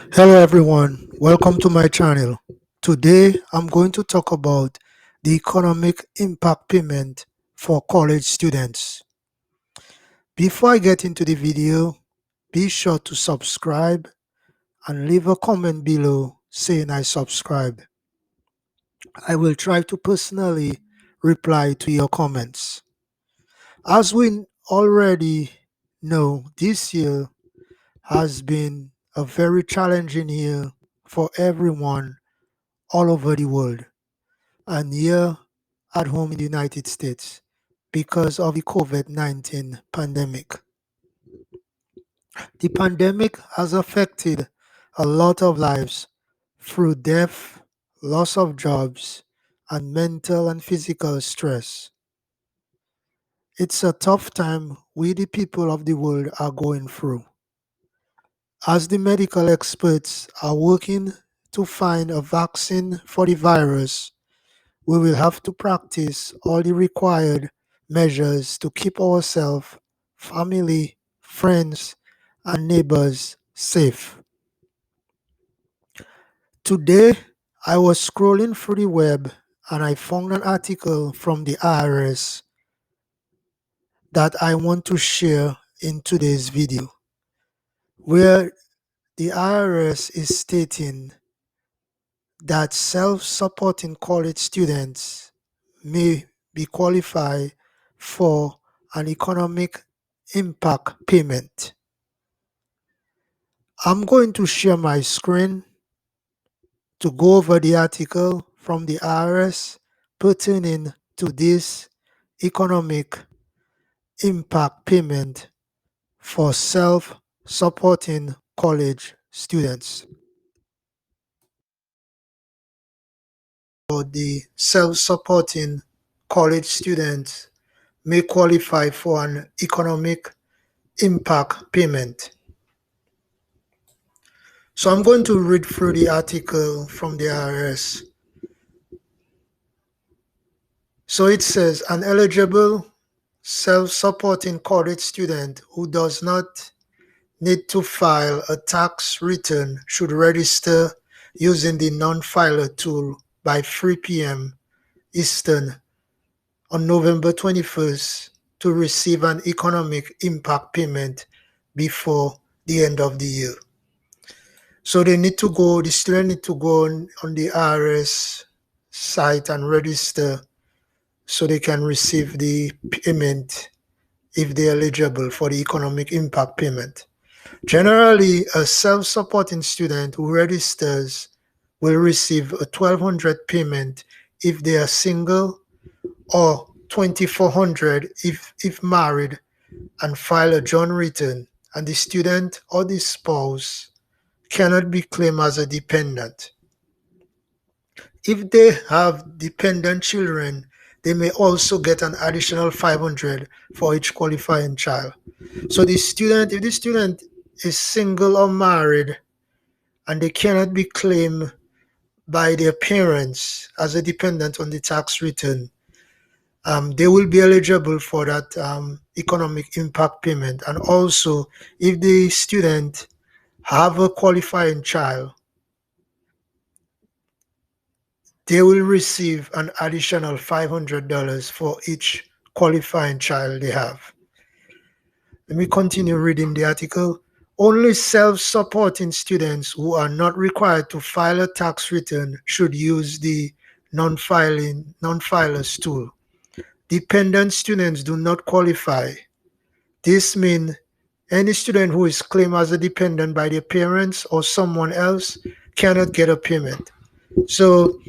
Hello everyone, welcome to my channel. Today I'm going to talk about the economic impact payment for college students. Before I get into the video, be sure to subscribe and leave a comment below saying I subscribed. I will try to personally reply to your comments. As we already know, this year has been a very challenging year for everyone all over the world and here at home in the United States because of the COVID-19 pandemic. The pandemic has affected a lot of lives through death, loss of jobs, and mental and physical stress. It's a tough time we, the people of the world, are going through. As the medical experts are working to find a vaccine for the virus, we will have to practice all the required measures to keep ourselves, family, friends, and neighbors safe. Today, I was scrolling through the web and I found an article from the IRS that I want to share in today's video, where the IRS is stating that self-supporting college students may be qualified for an economic impact payment. I'm going to share my screen to go over the article from the IRS pertaining to this economic impact payment for self-supporting college students. For the self-supporting college students may qualify for an economic impact payment. So I'm going to read through the article from the IRS. So it says an eligible self-supporting college student who does not need to file a tax return should register using the non-filer tool by 3 p.m. Eastern on November 21st to receive an economic impact payment before the end of the year. So the student need to go on the IRS site and register so they can receive the payment if they're eligible for the economic impact payment. Generally, a self-supporting student who registers will receive a $1,200 payment if they are single or $2,400 if married and file a joint return, and the student or the spouse cannot be claimed as a dependent. If they have dependent children, they may also get an additional $500 for each qualifying child. So if the student is single or married and they cannot be claimed by their parents as a dependent on the tax return, they will be eligible for that economic impact payment. And also, if the student have a qualifying child, they will receive an additional $500 for each qualifying child they have. Let me continue reading the article. Only self-supporting students who are not required to file a tax return should use the non-filers tool. Dependent students do not qualify. This means any student who is claimed as a dependent by their parents or someone else cannot get a payment. So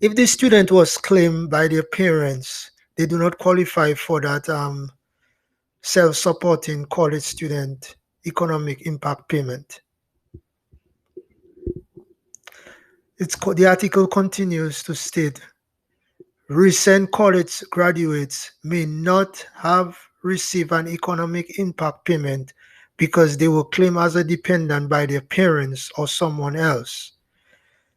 if the student was claimed by their parents, they do not qualify for that self-supporting college student economic impact payment. The article continues to state, recent college graduates may not have received an economic impact payment because they were claimed as a dependent by their parents or someone else.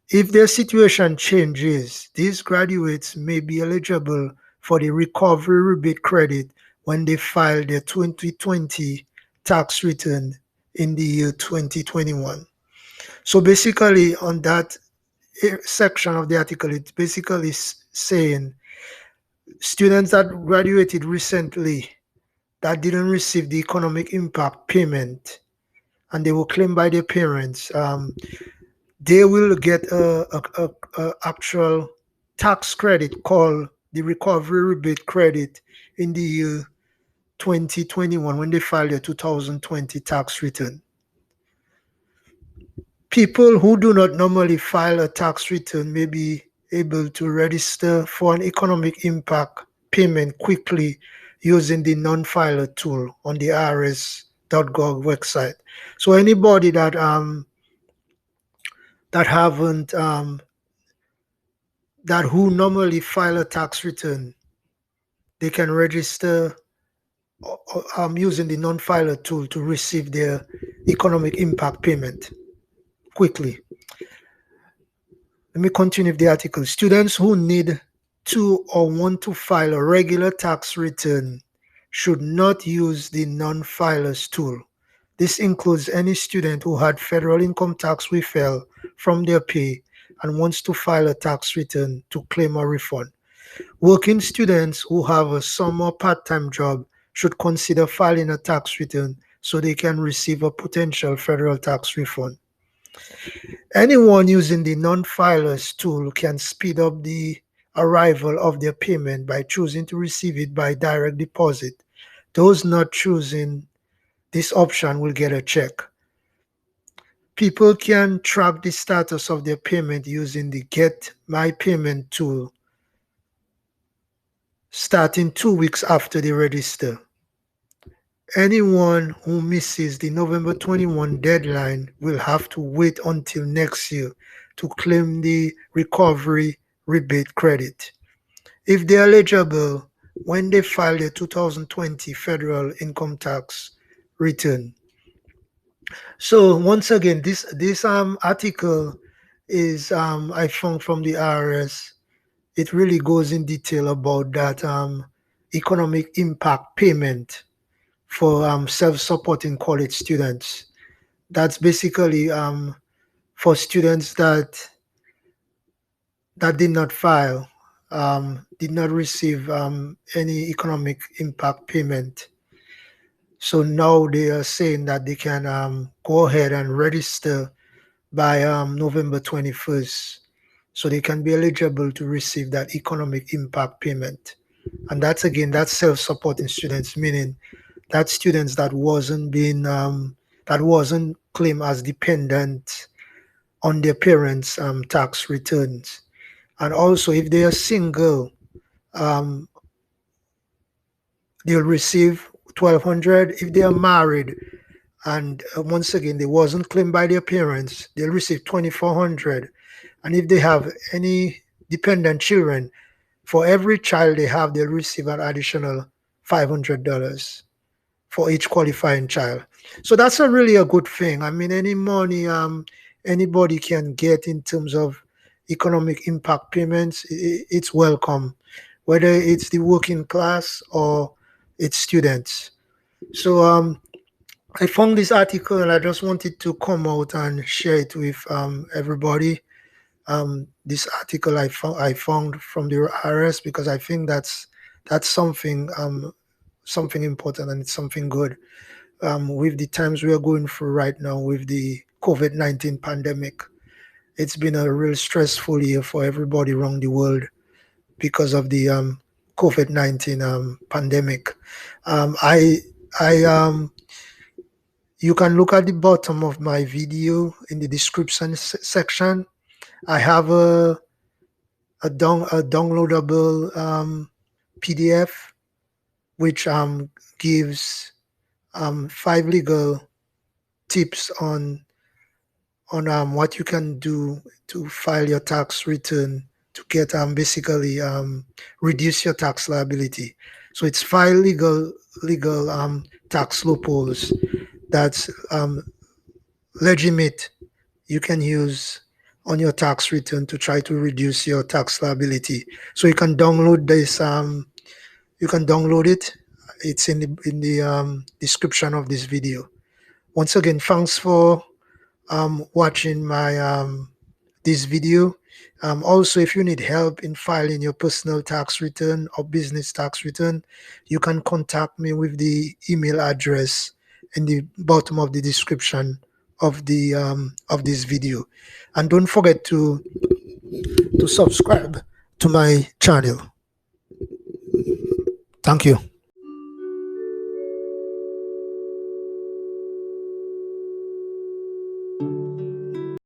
If their situation changes, these graduates may be eligible for the recovery rebate credit when they file their 2020 tax return in the year 2021. So basically, on that section of the article, it's basically saying students that graduated recently that didn't receive the economic impact payment and they were claimed by their parents, they will get a actual tax credit called the recovery rebate credit in the year 2021 when they file their 2020 tax return. People who do not normally file a tax return may be able to register for an economic impact payment quickly using the non-filer tool on the irs.gov website. So anybody that haven't that who normally file a tax return, they can register using the non-filer tool to receive their economic impact payment quickly. Let me continue with the article. Students who need to or want to file a regular tax return should not use the non-filers tool. This includes any student who had federal income tax withheld from their pay and wants to file a tax return to claim a refund. Working students who have a summer part-time job should consider filing a tax return so they can receive a potential federal tax refund. Anyone using the non-filers tool can speed up the arrival of their payment by choosing to receive it by direct deposit. Those not choosing this option will get a check. People can track the status of their payment using the Get My Payment tool starting 2 weeks after they register. Anyone who misses the November 21 deadline will have to wait until next year to claim the recovery rebate credit. If they're eligible when they file their 2020 federal income tax return. So once again, this article is I found from the IRS. It really goes in detail about that economic impact payment for self-supporting college students. That's basically for students that did not file, did not receive any economic impact payment. So now they are saying that they can go ahead and register by November 21st. So they can be eligible to receive that economic impact payment. And that's again, that's self-supporting students, meaning that students that wasn't claimed as dependent on their parents' tax returns. And also, if they are single, they'll receive $1,200. If they are married, and once again they wasn't claimed by their parents, they'll receive $2,400. And if they have any dependent children, for every child they have, they'll receive an additional $500 for each qualifying child. So that's really a good thing. I mean, any money anybody can get in terms of economic impact payments, it's welcome, whether it's the working class or it's students. So I found this article and I just wanted to come out and share it with everybody. This article I found from the IRS because I think that's something something important and it's something good with the times we are going through right now with the COVID-19 pandemic. It's been a real stressful year for everybody around the world because of the COVID-19 pandemic. You can look at the bottom of my video in the description section. I have a downloadable PDF which gives 5 legal tips on what you can do to file your tax return to get basically reduce your tax liability. So it's 5 legal tax loopholes that's legitimate you can use on your tax return to try to reduce your tax liability. So you can download this. You can download it. It's in the description of this video. Once again, thanks for watching my this video. Also, if you need help in filing your personal tax return or business tax return, you can contact me with the email address in the bottom of the description of the of this video. And don't forget to subscribe to my channel. Thank you.